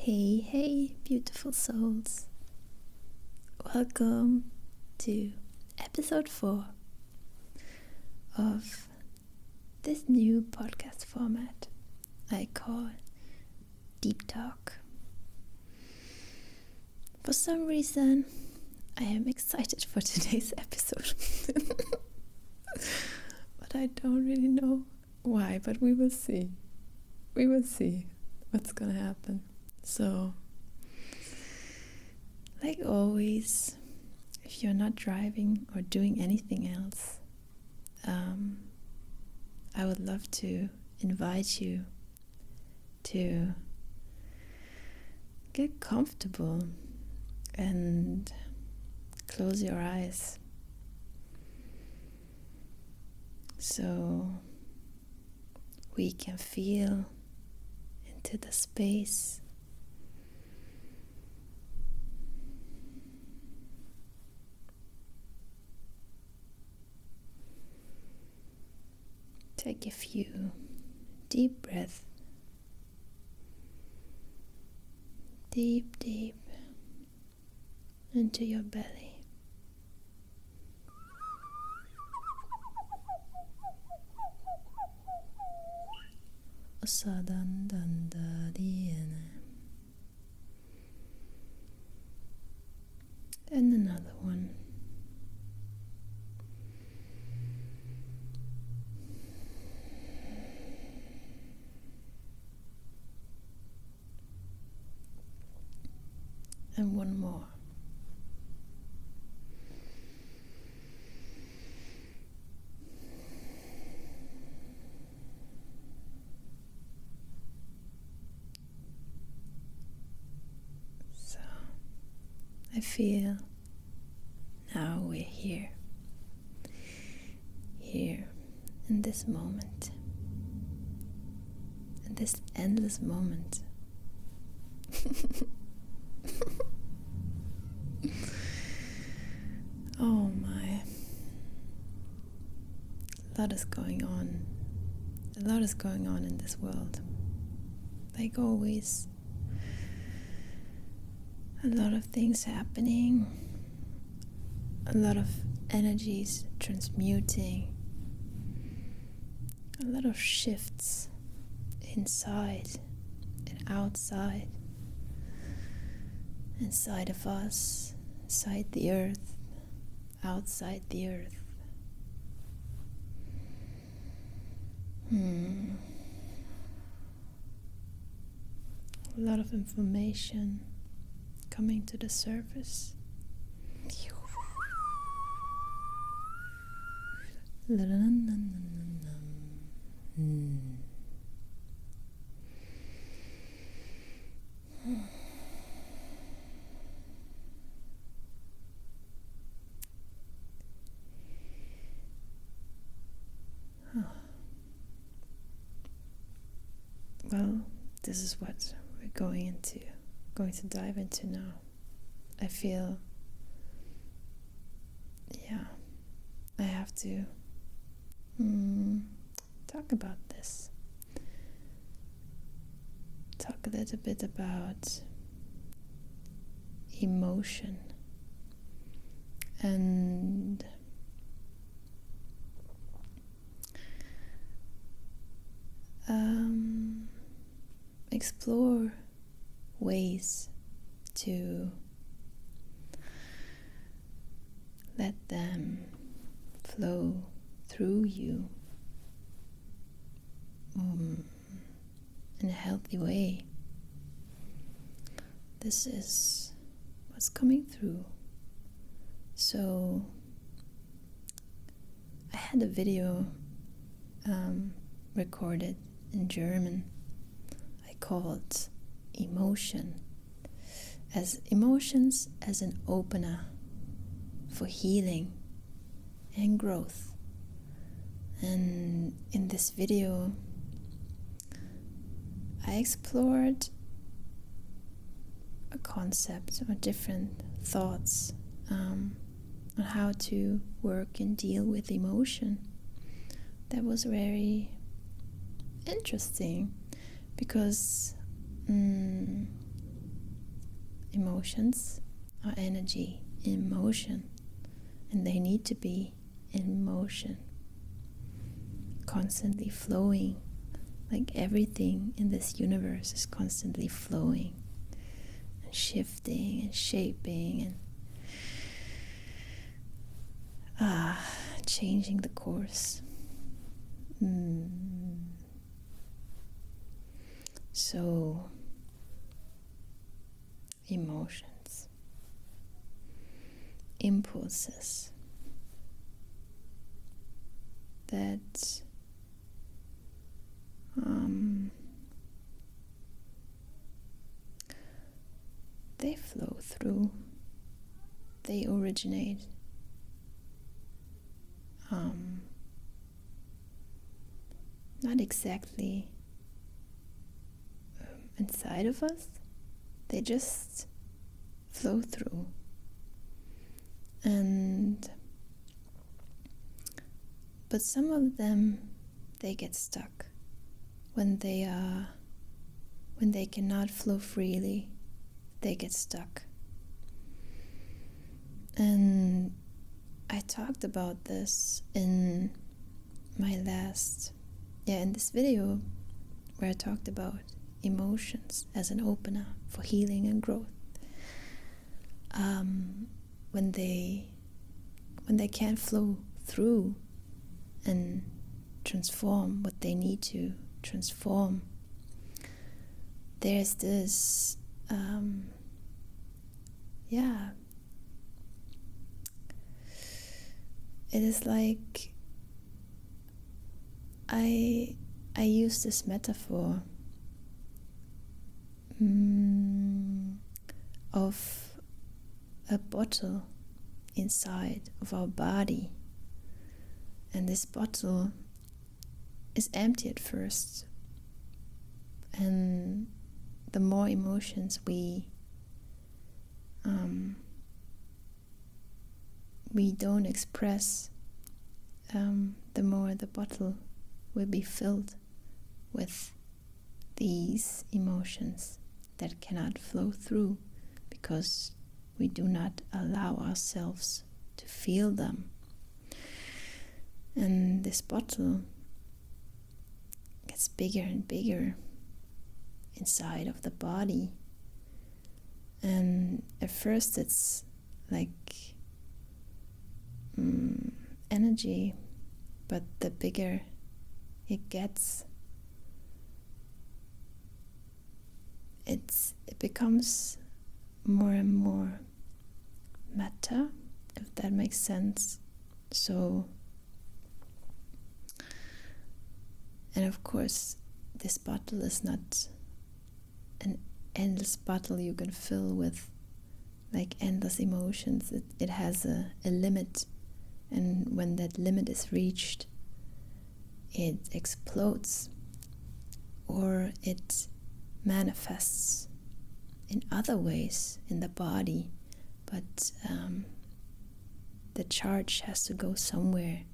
Hey, beautiful souls. Welcome to Episode 4 of this new podcast format I call Deep Talk. For some reason, I am excited for today's episode. But I don't really know why, but we will see. We will see what's gonna happen. So, like always, if you're not driving or doing anything else, I would love to invite you to get comfortable and close your eyes so we can feel into the space. Take a few deep breaths, deep into your belly. And another one. And one more. So I feel now we're here in this moment, in this endless moment. Oh my, a lot is going on. A lot is going on in this world. Like always, a lot of things happening, a lot of energies transmuting, a lot of shifts inside and outside, inside of us, inside the earth, outside the earth. A lot of information coming to the surface. Well, this is what we're going to dive into now. I feel, I have to talk about this. Talk a little bit about emotion and explore ways to let them flow through you in a healthy way. This is what's coming through. So I had a video recorded in German. I called emotions as an opener for healing and growth. And in this video I explored a concept or different thoughts on how to work and deal with emotion. That was very interesting because emotions are energy in motion, and they need to be in motion, constantly flowing, like everything in this universe is constantly flowing and shifting and shaping and changing the course. So, emotions, impulses that they flow through, they originate not exactly inside of us, they just flow through. But some of them, they get stuck when they cannot flow freely. They get stuck. And I talked about this in my in this video where I talked about emotions as an opener for healing and growth. When they can't flow through and transform what they need to transform, there's this it is like I use this metaphor of a bottle inside of our body, and this bottle is empty at first, and the more emotions we don't express, the more the bottle will be filled with these emotions that cannot flow through because we do not allow ourselves to feel them. And this bottle gets bigger and bigger inside of the body. And at first it's like energy, but the bigger it gets, it becomes more and more matter, if that makes sense. So, and of course, this bottle is not an endless bottle you can fill with like endless emotions. It has a limit, and when that limit is reached, it explodes or it manifests in other ways in the body, but the charge has to go somewhere.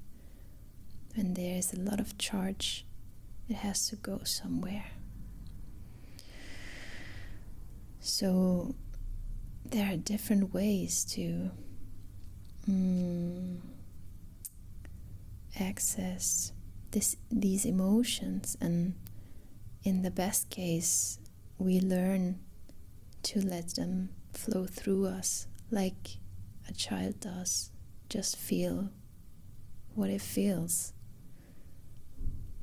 When there is a lot of charge, it has to go somewhere. So there are different ways to access these emotions, and in the best case, we learn to let them flow through us like a child does. Just feel what it feels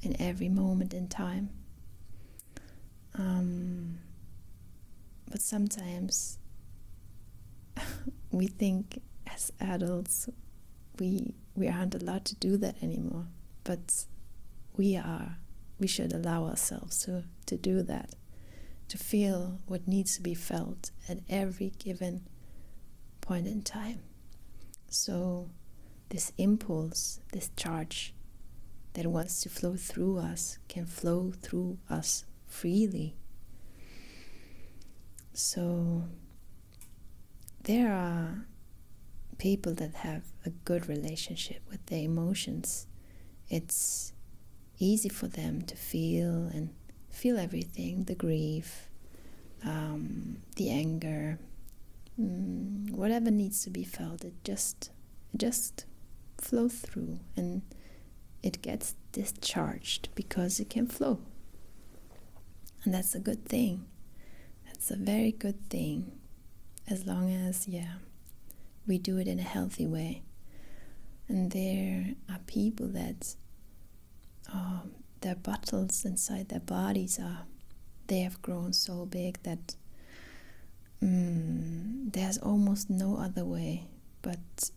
in every moment in time. But sometimes we think as adults we aren't allowed to do that anymore, but we should allow ourselves to do that, to feel what needs to be felt at every given point in time. So this impulse, this charge that wants to flow through us can flow through us freely. So there are people that have a good relationship with their emotions. It's easy for them to feel everything, the grief, the anger, whatever needs to be felt, it just flows through, and it gets discharged because it can flow. And that's a good thing. That's a very good thing, as long as we do it in a healthy way. And there are people that their bottles inside their bodies they have grown so big that there's almost no other way but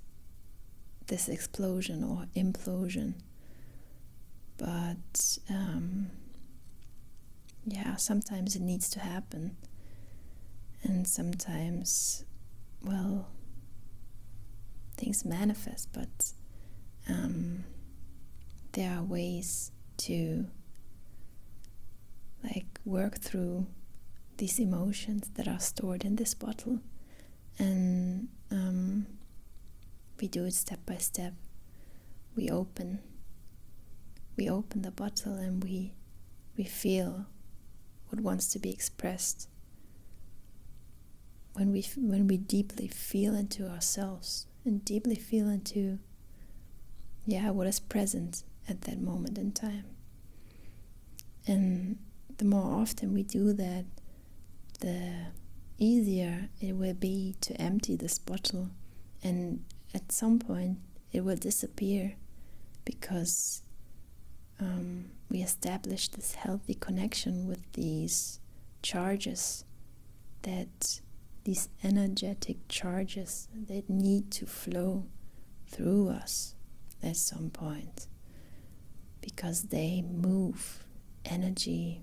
this explosion or implosion. But sometimes it needs to happen, and sometimes, well, things manifest, but there are ways to work through these emotions that are stored in this bottle, and we do it step by step. We open the bottle and we feel what wants to be expressed. When we deeply feel into ourselves and deeply feel into what is present at that moment in time. And the more often we do that, the easier it will be to empty this bottle, and at some point it will disappear because we establish this healthy connection with these charges, that these energetic charges that need to flow through us at some point, because they move energy,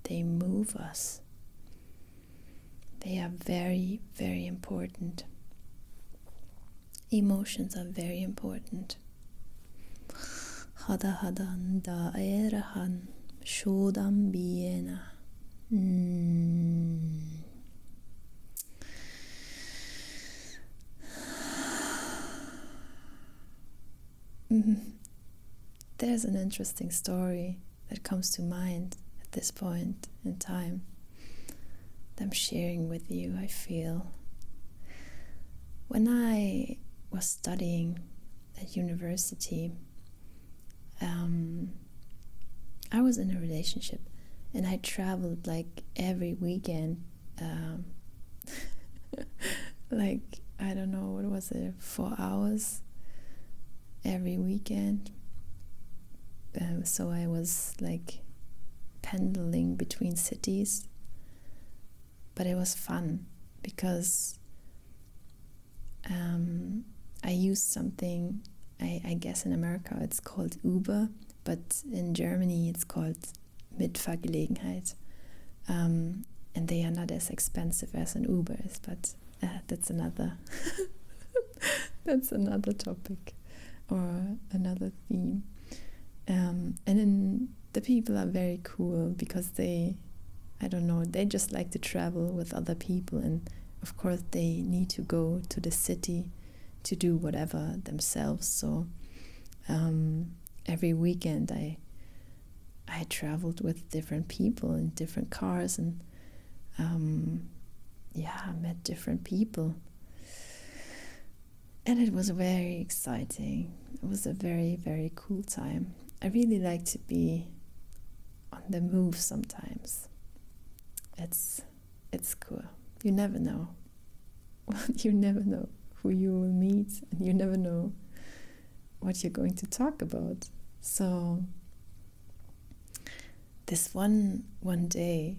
they move us. They are very, very important. Emotions are very important. Hada hadan da erahan shodam biena. There's an interesting story that comes to mind at this point in time that I'm sharing with you, I feel. When I was studying at university, I was in a relationship, and I traveled every weekend, I don't know, what was it, 4 hours every weekend. So I was pendling between cities, but it was fun because I used something, I guess in America it's called Uber, but in Germany it's called Mitfahrgelegenheit, and they are not as expensive as an Uber is, but that's another that's another topic or another theme. And then the people are very cool because they just like to travel with other people, and of course they need to go to the city to do whatever themselves. So every weekend I traveled with different people in different cars, and I met different people, and it was very exciting. It was a very, very cool time. I really like to be on the move sometimes. It's cool. You never know. You never know who you will meet, and you never know what you're going to talk about. So this one day,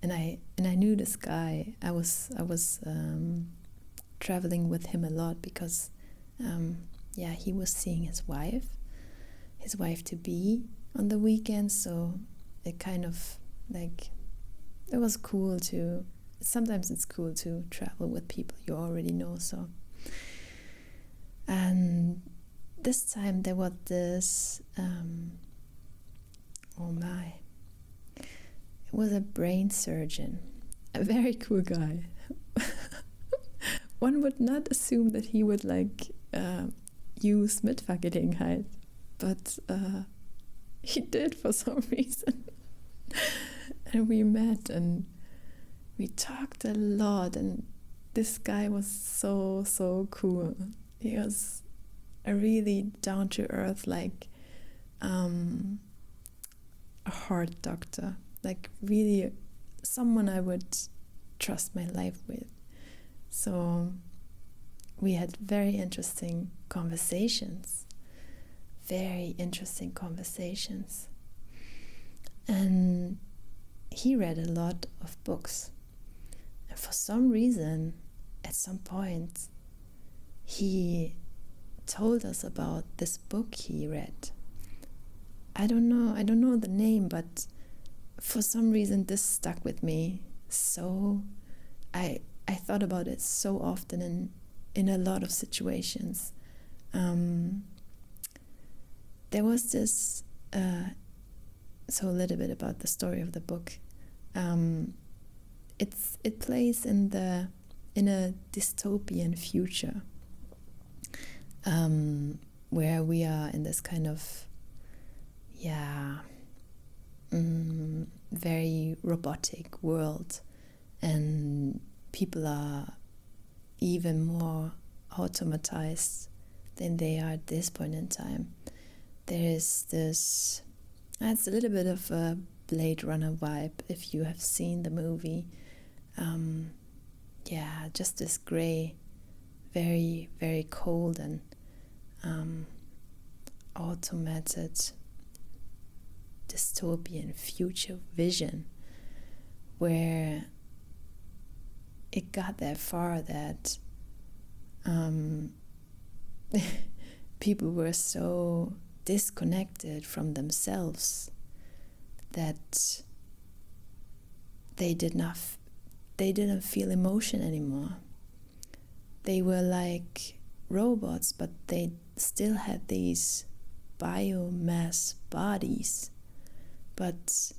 and I knew this guy. I was traveling with him a lot because he was seeing his wife to be on the weekends, so it kind of it was cool to, sometimes it's cool to travel with people you already know. So, and this time there was this it was a brain surgeon, a very cool guy. One would not assume that he would use Mitfahrgelegenheit, but he did for some reason. And we met and we talked a lot, and this guy was so cool. He was a really down-to-earth, like a heart doctor, like really someone I would trust my life with. So we had very interesting conversations. And he read a lot of books. And for some reason, at some point, he told us about this book he read. I don't know the name, but for some reason this stuck with me. So I thought about it so often in a lot of situations. There was this, so a little bit about the story of the book. It plays in a dystopian future, where we are in this kind of very robotic world, and people are even more automatized than they are at this point in time. There is this, it's a little bit of a Blade Runner vibe if you have seen the movie. Just this gray, very, very cold and automated dystopian future vision, where it got that far that people were so disconnected from themselves that they didn't feel emotion anymore. They were like robots, but they still had these biomass bodies, but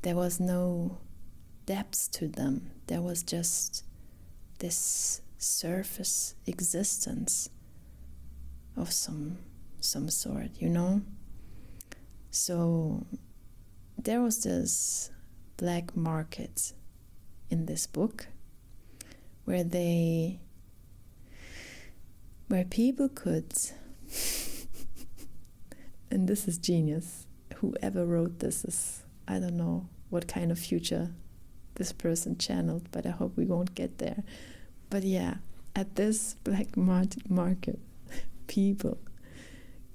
there was no depth to them. There was just this surface existence of some sort, you know? So there was this black market in this book where people could and this is genius. Whoever wrote this is, I don't know what kind of future this person channeled, but I hope we won't get there. But yeah, at this black market, people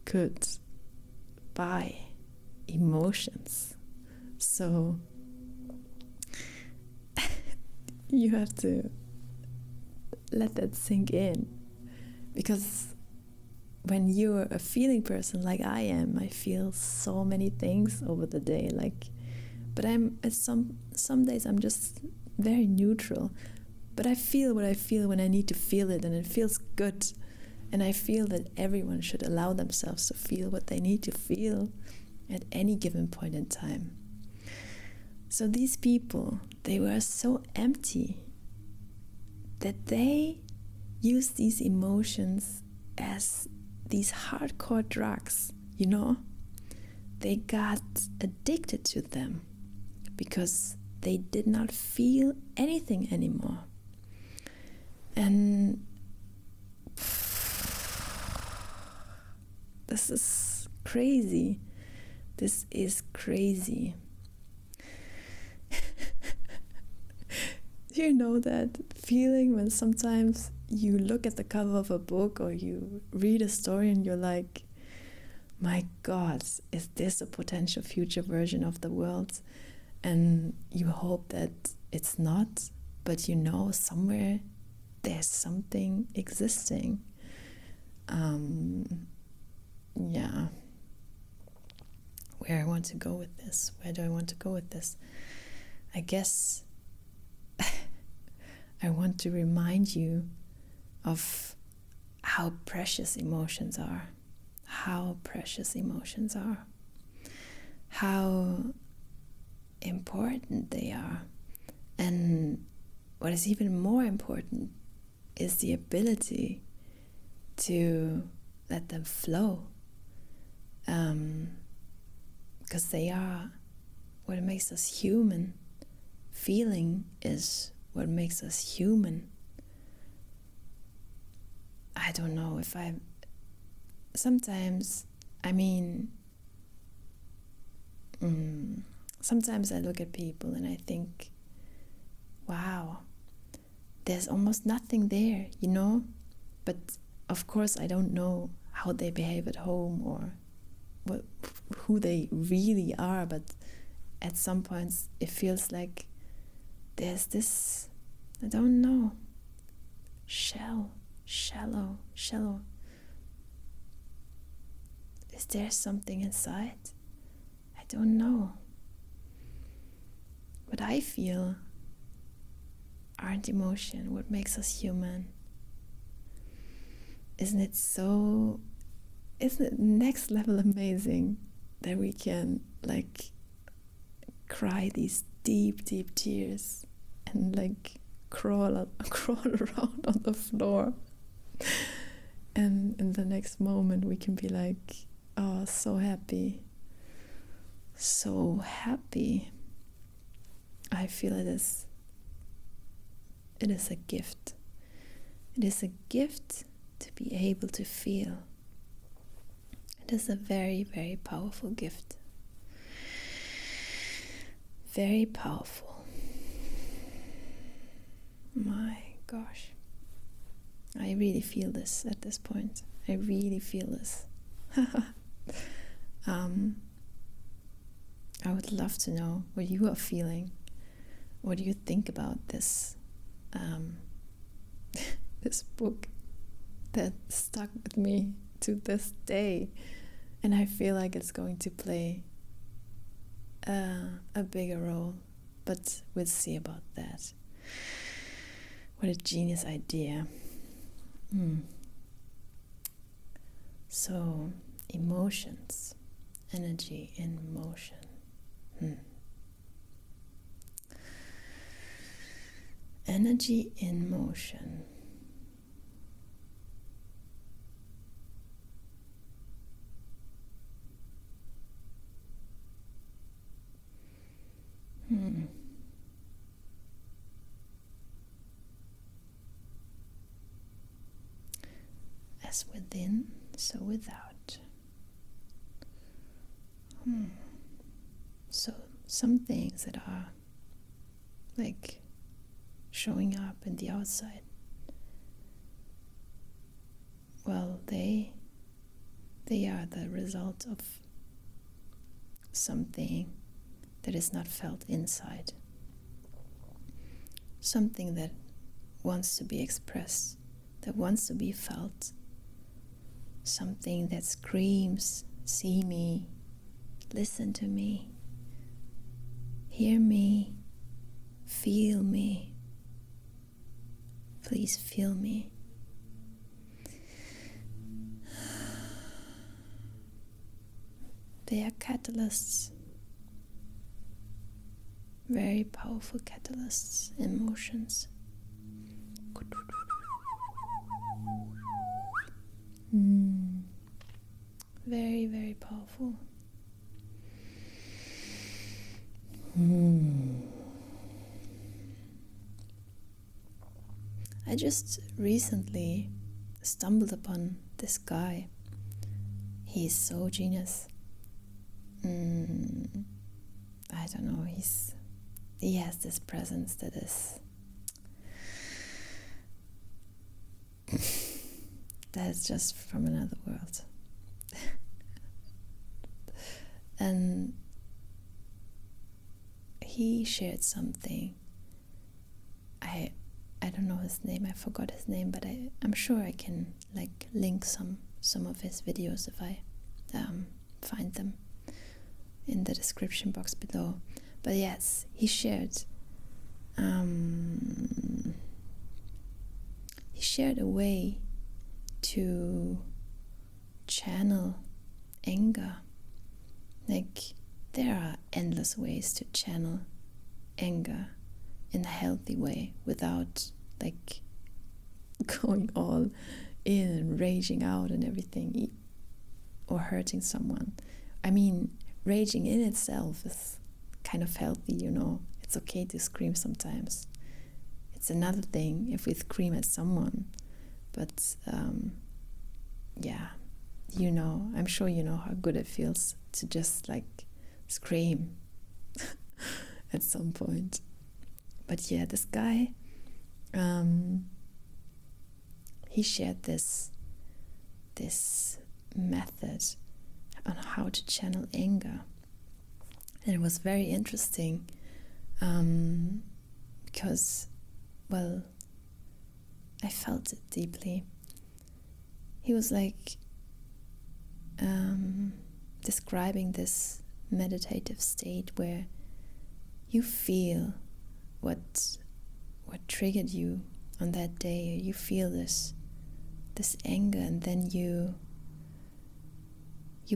could buy emotions. So you have to let that sink in, because when you're a feeling person like I am, I feel so many things over the day, but some days I'm just very neutral, but I feel what I feel when I need to feel it, and it feels good. And I feel that everyone should allow themselves to feel what they need to feel at any given point in time. So these people, they were so empty that they used these emotions as these hardcore drugs, you know? They got addicted to them because they did not feel anything anymore. And this is crazy. This is crazy. Do you know that feeling when sometimes you look at the cover of a book or you read a story and you're like, my God, is this a potential future version of the world? And you hope that it's not, but you know somewhere there's something existing. Where I want to go with this? Where do I want to go with this? I guess I want to remind you of how precious emotions are. How precious emotions are. How important they are. And what is even more important is the ability to let them flow. Because they are what makes us human. Feeling is what makes us human. I don't know if sometimes, I mean, sometimes I look at people and I think, wow, there's almost nothing there, but of course I don't know how they behave at home or who they really are, but at some points it feels like there's this, I don't know, shallow. Is there something inside? I don't know. What I feel aren't emotion, what makes us human. Isn't it next level amazing that we can cry these deep tears and crawl around on the floor, and in the next moment we can be like, oh, so happy. I feel it is a gift. It is a gift to be able to feel. It is a very, very powerful gift. Very powerful. My gosh. I really feel this at this point. I really feel this. I would love to know what you are feeling. What do you think about this this book that stuck with me to this day, and I feel like it's going to play a bigger role, but we'll see about that. What a genius idea. So, emotions, energy in motion. Energy in motion. As within, so without. So some things that are showing up in the outside, well, they are the result of something that is not felt inside, something that wants to be expressed, that wants to be felt, something that screams, see me, listen to me, hear me, feel me, please feel me. They are catalysts, very powerful catalysts, emotions. Very, very powerful. I just recently stumbled upon this guy. He's so genius. I don't know, he has this presence that is that's just from another world. And he shared something. I don't know his name, I forgot his name, but I'm sure I can link some of his videos if I find them in the description box below. But yes, he shared a way to channel anger. There are endless ways to channel anger in a healthy way without going all in and raging out and everything or hurting someone. I mean, raging in itself is kind of healthy, It's okay to scream sometimes. It's another thing if we scream at someone, But yeah, I'm sure you know how good it feels to just like scream at some point. But yeah, this guy, he shared this method on how to channel anger, and it was very interesting, because, well, I felt it deeply. He was like describing this meditative state where you feel what triggered you on that day. You feel this anger, and then you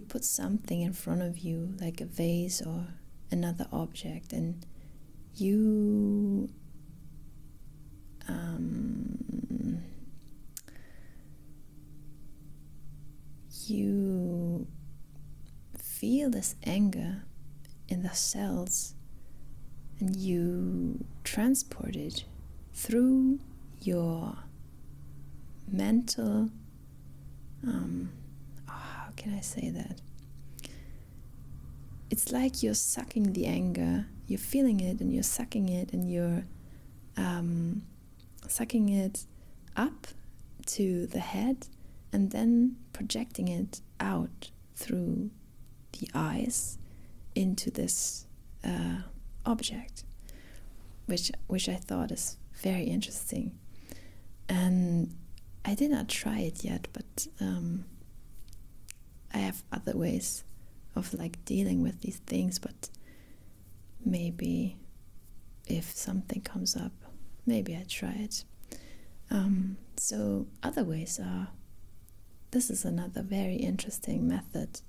put something in front of you, like a vase or another object, and you feel this anger in the cells, and you transport it through your mental, how can I say that? It's like you're sucking the anger, you're feeling it, and you're sucking it, and you're sucking it up to the head, and then projecting it out through the eyes into this object, which I thought is very interesting. And I did not try it yet, but I have other ways of like dealing with these things. But maybe if something comes up, maybe I try it. So other ways are, this is another very interesting method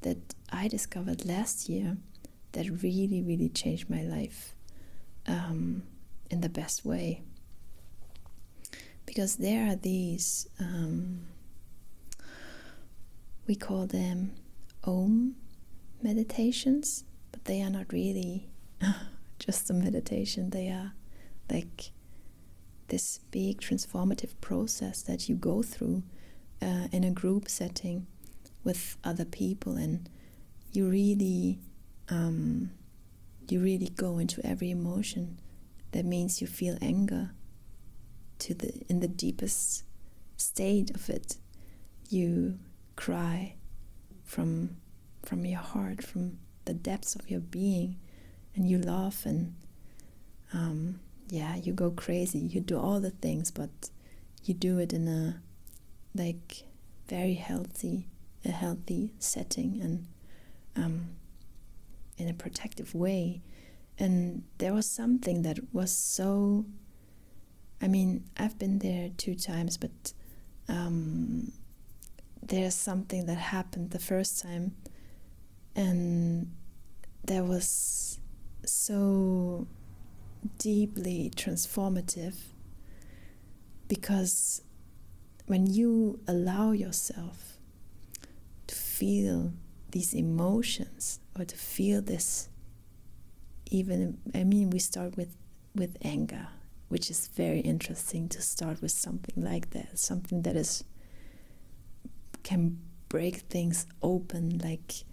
that I discovered last year that really, really changed my life in the best way. Because there are these, we call them Om meditations, but they are not really just a meditation. They are like this big transformative process that you go through in a group setting with other people, and you really go into every emotion. That means you feel anger in the deepest state of it. You cry from your heart, from the depths of your being, and you laugh, and you go crazy. You do all the things, but you do it in a like very healthy setting, and in a protective way. And there was something that was so, I've been there 2 times, but there's something that happened the first time, and that was so deeply transformative, because when you allow yourself to feel these emotions, or to feel this, we start with anger, which is very interesting to start with something like that, something that can break things open like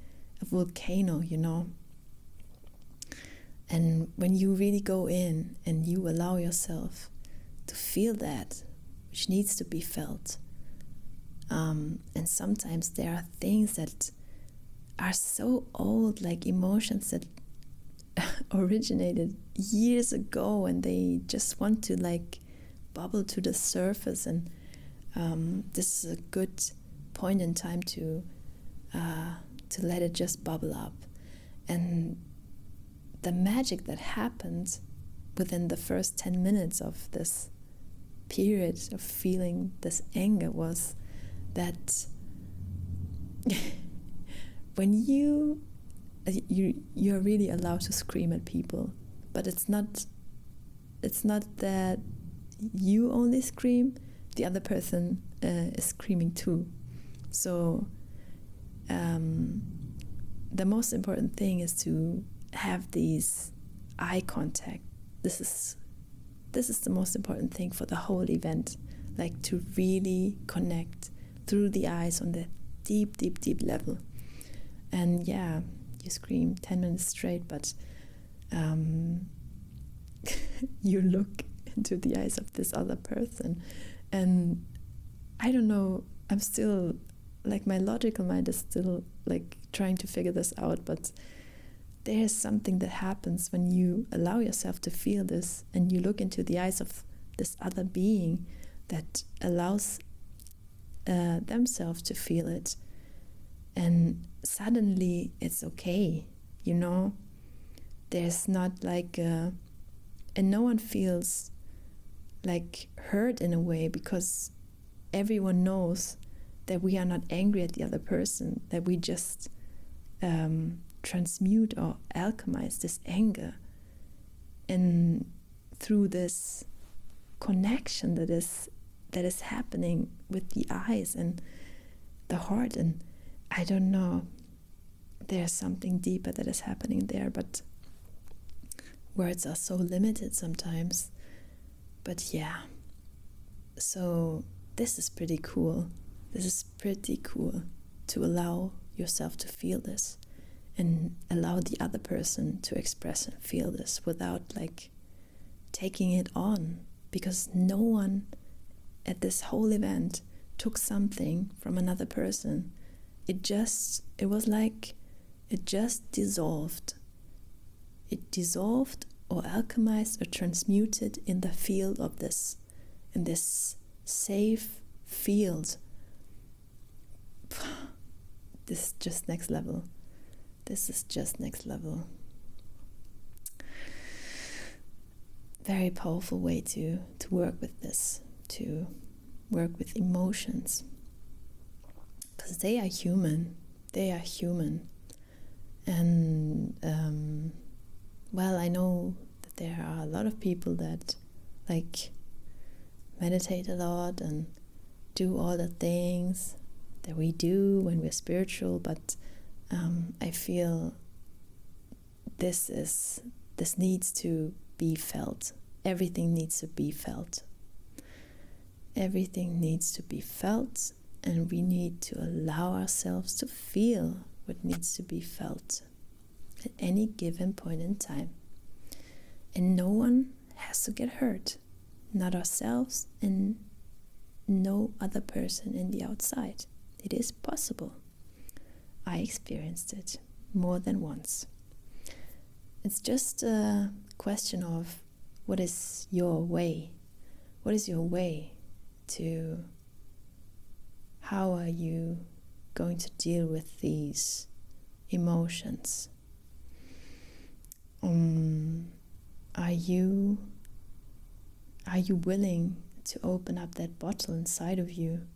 a volcano, And when you really go in and you allow yourself to feel that, which needs to be felt, and sometimes there are things that are so old, like emotions that originated years ago, and they just want to like bubble to the surface, and this is a good point in time to let it just bubble up. And the magic that happened within the first 10 minutes of this period of feeling this anger was that when you're really allowed to scream at people, but it's not that you only scream, the other person is screaming too. So the most important thing is to have these eye contact. This is the most important thing for the whole event. like to really connect through the eyes on the deep, deep, deep level. And yeah, you scream 10 minutes straight, but you look into the eyes of this other person, and I don't know, I'm still, like, my logical mind is still like trying to figure this out, but there's something that happens when you allow yourself to feel this and you look into the eyes of this other being that allows themselves to feel it, and suddenly it's okay, you know. There's not like and no one feels like hurt in a way, because everyone knows that we are not angry at the other person, that we just transmute or alchemize this anger, and through this connection that is happening with the eyes and the heart. And I don't know, there's something deeper that is happening there, but words are so limited sometimes. But yeah, so this is pretty cool. This is pretty cool to allow yourself to feel this and allow the other person to express and feel this without like taking it on, because no one at this whole event took something from another person. It was like it just dissolved. It dissolved or alchemized or transmuted in the field of this, in this safe field. This is just next level. This is just next level. Very powerful way to work with this, to work with emotions, because they are human. They are human. And well, I know that there are a lot of people that like meditate a lot and do all the things that we do when we're spiritual, but I feel this needs to be felt. Everything needs to be felt. Everything needs to be felt, and we need to allow ourselves to feel what needs to be felt at any given point in time. And no one has to get hurt, not ourselves and no other person in the outside. It is possible. I experienced it more than once. It's just a question of what is your way? What is your way to, how are you going to deal with these emotions? Are you willing to open up that bottle inside of you,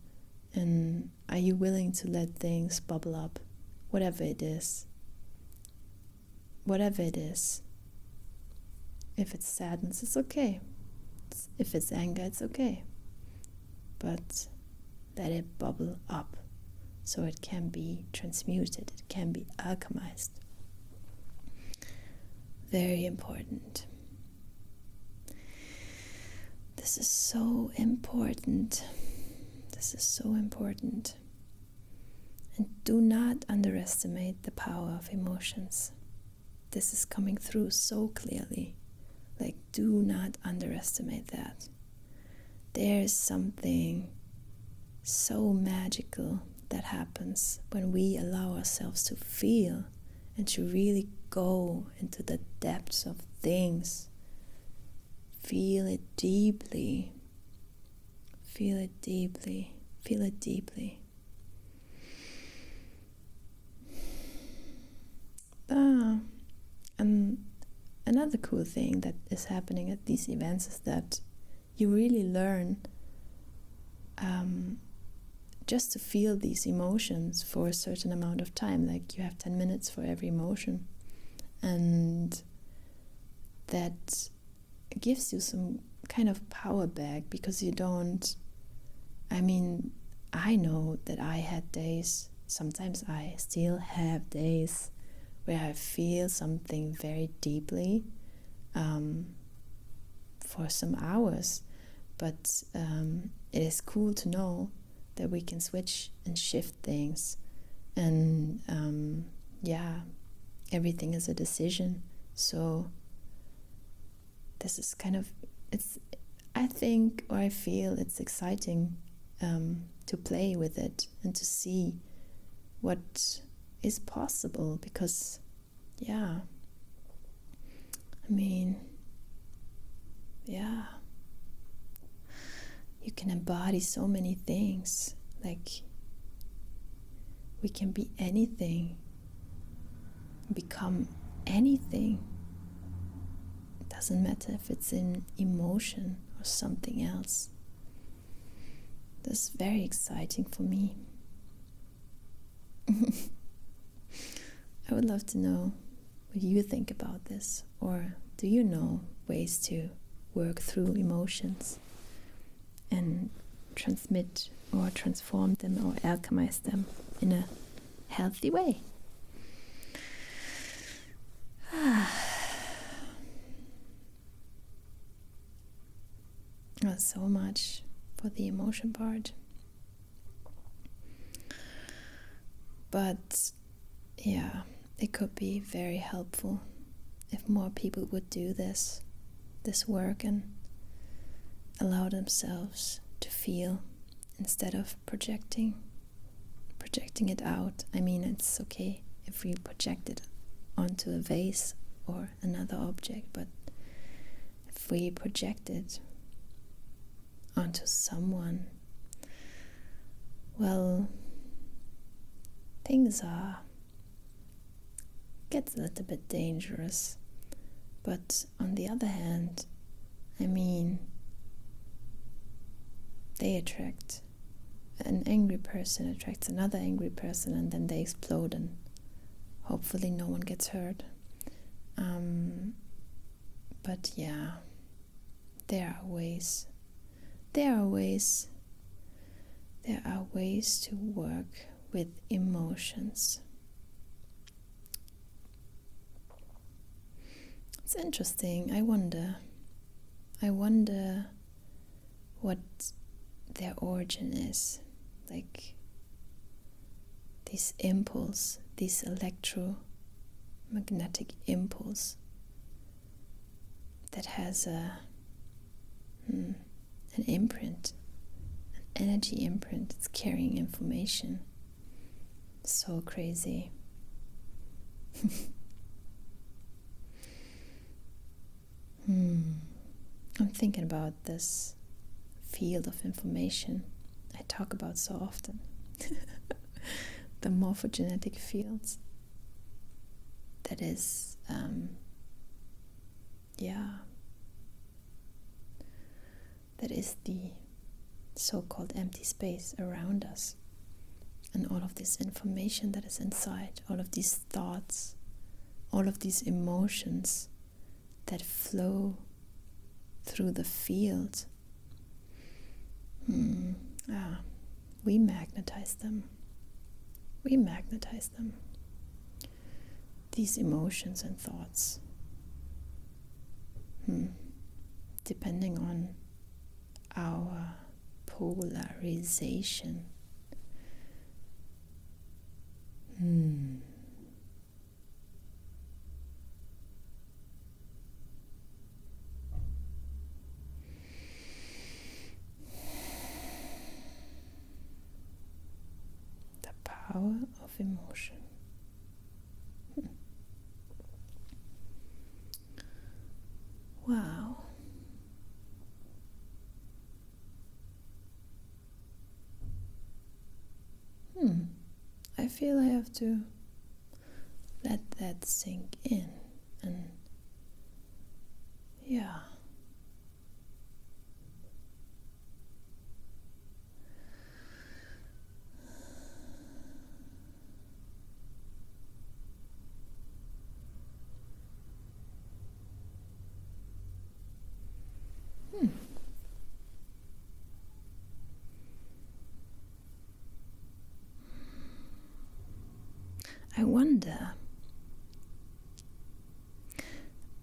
and are you willing to let things bubble up, whatever it is? Whatever it is. If it's sadness, it's okay. If it's anger, it's okay. But let it bubble up so it can be transmuted, it can be alchemized. Very important. This is so important. This is so important. And do not underestimate the power of emotions. This is coming through so clearly. Like, do not underestimate that. There is something so magical that happens when we allow ourselves to feel and to really go into the depths of things. Feel it deeply. Feel it deeply. Feel it deeply. And another cool thing that is happening at these events is that you really learn just to feel these emotions for a certain amount of time. Like, you have 10 minutes for every emotion, and that gives you some kind of power back, because you don't, I mean, I know that I had days, sometimes I still have days where I feel something very deeply for some hours, But it is cool to know that we can switch and shift things, and everything is a decision. So this is kind of, I think, or I feel it's exciting to play with it and to see what is possible, because you can embody so many things. Like, we can be anything, become anything. It doesn't matter if it's in emotion or something else. This is very exciting for me. I would love to know what you think about this, or do you know ways to work through emotions and transmit or transform them or alchemize them in a healthy way? So much for the emotion part. But it could be very helpful if more people would do this work and allow themselves to feel instead of projecting it out. I mean, it's okay if we project it onto a vase or another object, but if we project it onto someone, well, things gets a little bit dangerous. But on the other hand, I mean, they attract, an angry person attracts another angry person, and then they explode, and hopefully no one gets hurt. But there are ways to work with emotions. It's interesting. I wonder what their origin is. Like, this impulse, this electromagnetic impulse that has an imprint, an energy imprint. It's carrying information. So crazy. I'm thinking about this field of information I talk about so often. The morphogenetic fields. That is, that is the so-called empty space around us. And all of this information that is inside, all of these thoughts, all of these emotions that flow through the field. We magnetize them. These emotions and thoughts. Depending on our polarization. The power of emotion. Wow. I feel I have to let that sink in, and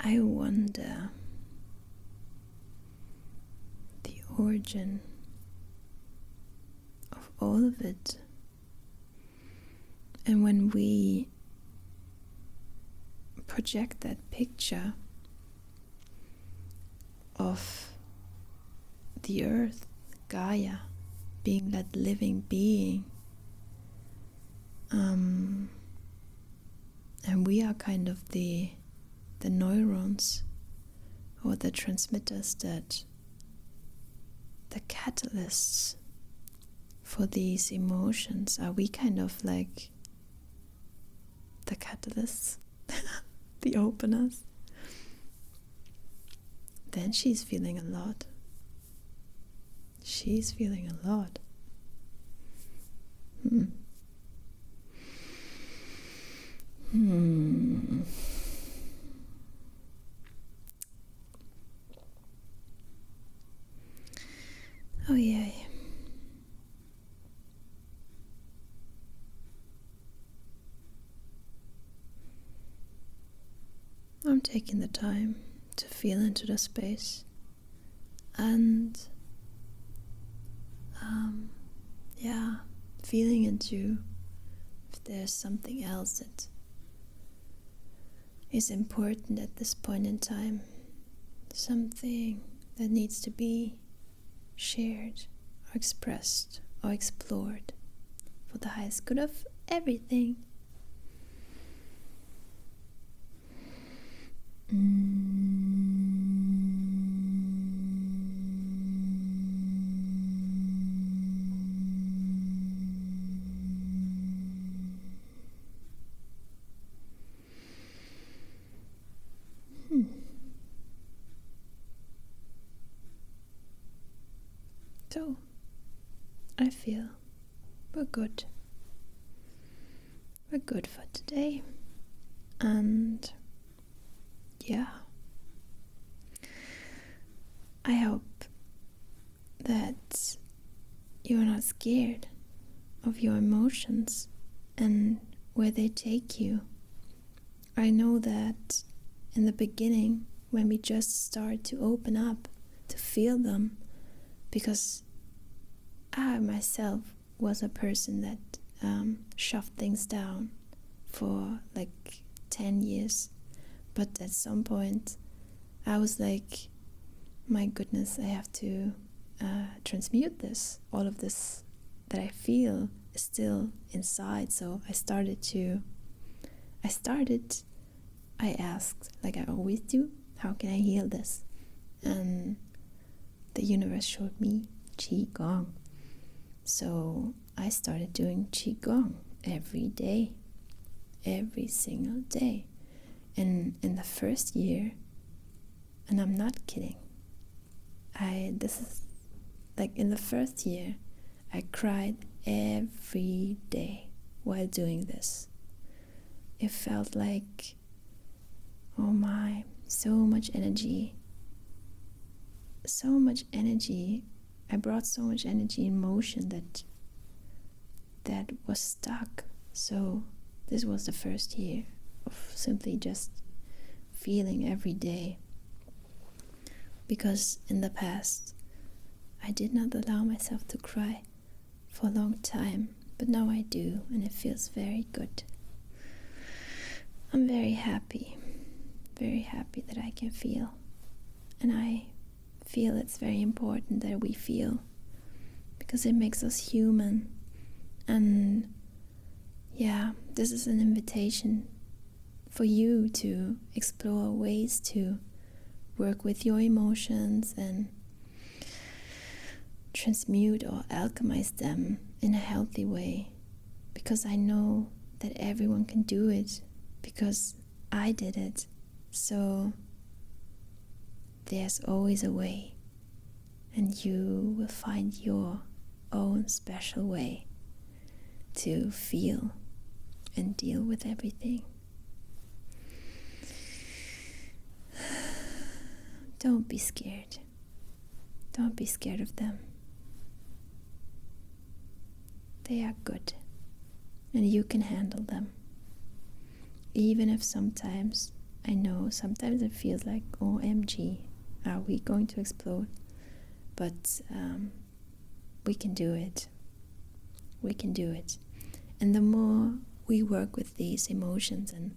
I wonder the origin of all of it. And when we project that picture of the earth, Gaia, being that living being, and we are kind of the neurons or the transmitters, that the catalysts for these emotions. Are we kind of like the catalysts, the openers? Then she's feeling a lot. She's feeling a lot. Oh yeah. I'm taking the time to feel into the space and feeling into if there's something else that is important at this point in time, something that needs to be shared or expressed or explored for the highest good of everything. So, I feel we're good. We're good for today. And yeah, I hope that you're not scared of your emotions and where they take you. I know that in the beginning, when we just start to open up, to feel them, because I myself was a person that shoved things down for like 10 years. But at some point, I was like, my goodness, I have to transmute this. All of this that I feel is still inside. So I asked, like I always do, how can I heal this? And the universe showed me Qigong. So I started doing Qigong every day, every single day. And in the first year, and I'm not kidding, this is like in the first year, I cried every day while doing this. It felt like, oh my, so much energy. I brought so much energy in motion that was stuck. So this was the first year of simply just feeling every day. Because in the past, I did not allow myself to cry for a long time, but now I do, and it feels very good. I'm very happy that I can feel. And I feel it's very important that we feel, because it makes us human. And yeah, this is an invitation for you to explore ways to work with your emotions and transmute or alchemize them in a healthy way, because I know that everyone can do it, because I did it. So there's always a way, and you will find your own special way to feel and deal with everything. Don't be scared. Don't be scared of them. They are good, and you can handle them. Even if sometimes it feels like, OMG, are we going to explode? but we can do it. We can do it. And the more we work with these emotions and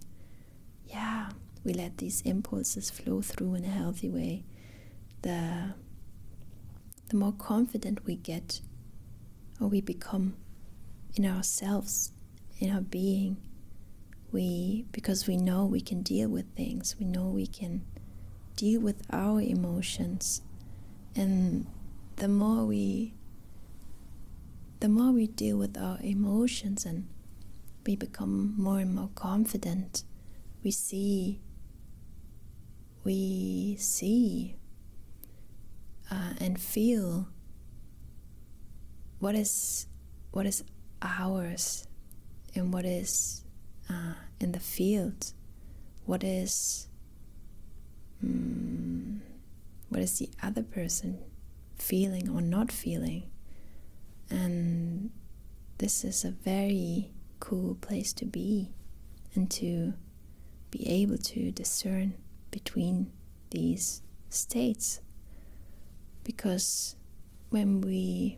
we let these impulses flow through in a healthy way, the more confident we get, or we become in ourselves, in our being, because we know we can deal with things, we know we can deal with our emotions, and the more we deal with our emotions and we become more and more confident, we see and feel what is ours and what is in the field, what is the other person feeling or not feeling. And this is a very cool place to be, and to be able to discern between these states, because when we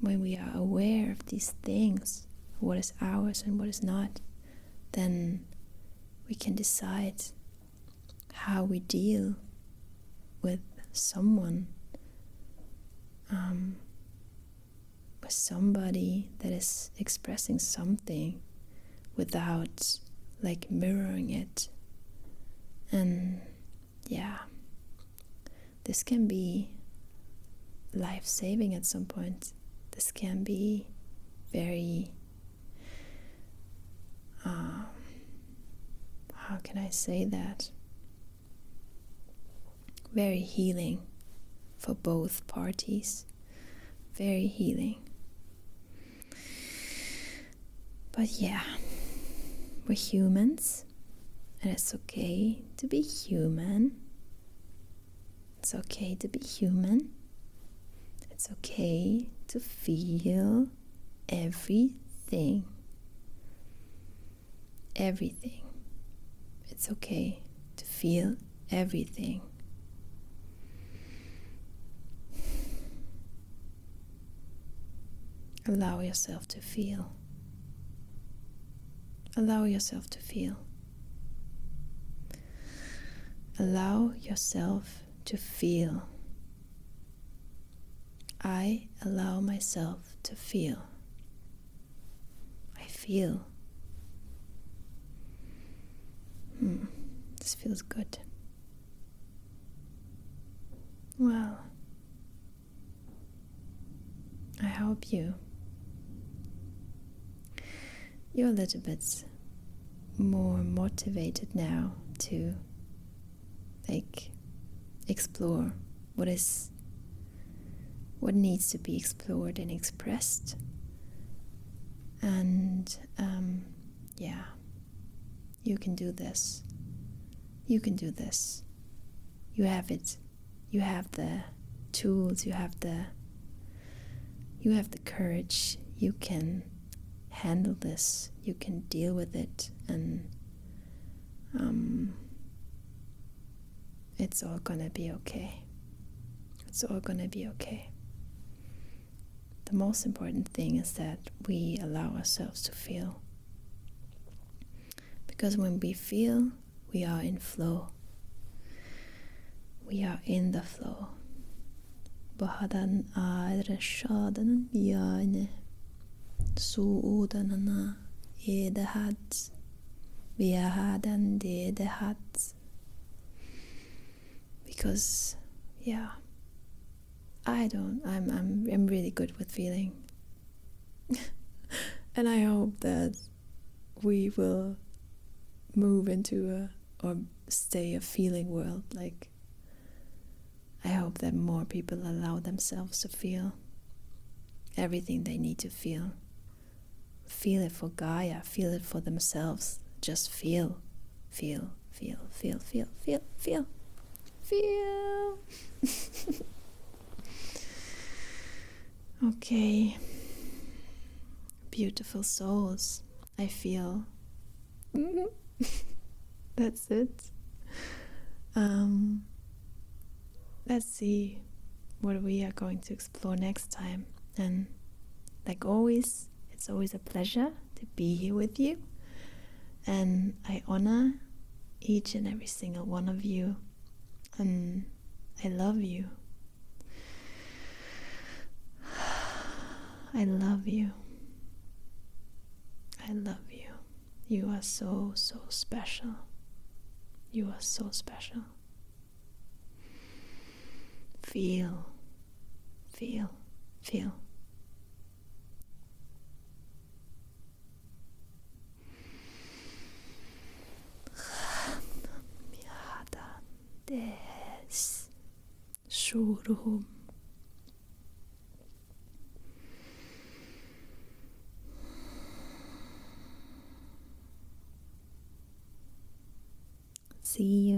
are aware of these things, what is ours and what is not, then we can decide how we deal with someone, with somebody that is expressing something without mirroring it. And this can be life-saving at some point. This can be very how can I say that? Very healing for both parties. Very healing. But we're humans, and it's okay to be human. It's okay to be human. It's okay to feel everything. Everything. It's okay to feel everything. Allow yourself to feel. Allow yourself to feel. Allow yourself to feel. I allow myself to feel. I feel. This feels good. Well, I hope you're a little bit more motivated now to explore what needs to be explored and expressed. And you can do this. You can do this. You have it. You have the tools. You have the courage. You can handle this. You can deal with it, and it's all gonna be okay. It's all gonna be okay. The most important thing is that we allow ourselves to feel, because when we feel, we are in flow. We are in the flow. Bahadan shadan yane suudanana edehat viahadan dedehat. Because I'm really good with feeling. And I hope that we will move into or stay a feeling world. I hope that more people allow themselves to feel everything they need to feel. Feel it for Gaia, feel it for themselves. Just feel, feel, feel, feel, feel, feel, feel, feel. Okay. Beautiful souls. I feel. That's it. Let's see what we are going to explore next time. And like always, it's always a pleasure to be here with you. And I honor each and every single one of you. And I love you. I love you. I love you. You are so, so special. You are so special. Feel, feel, feel. Des shurum. See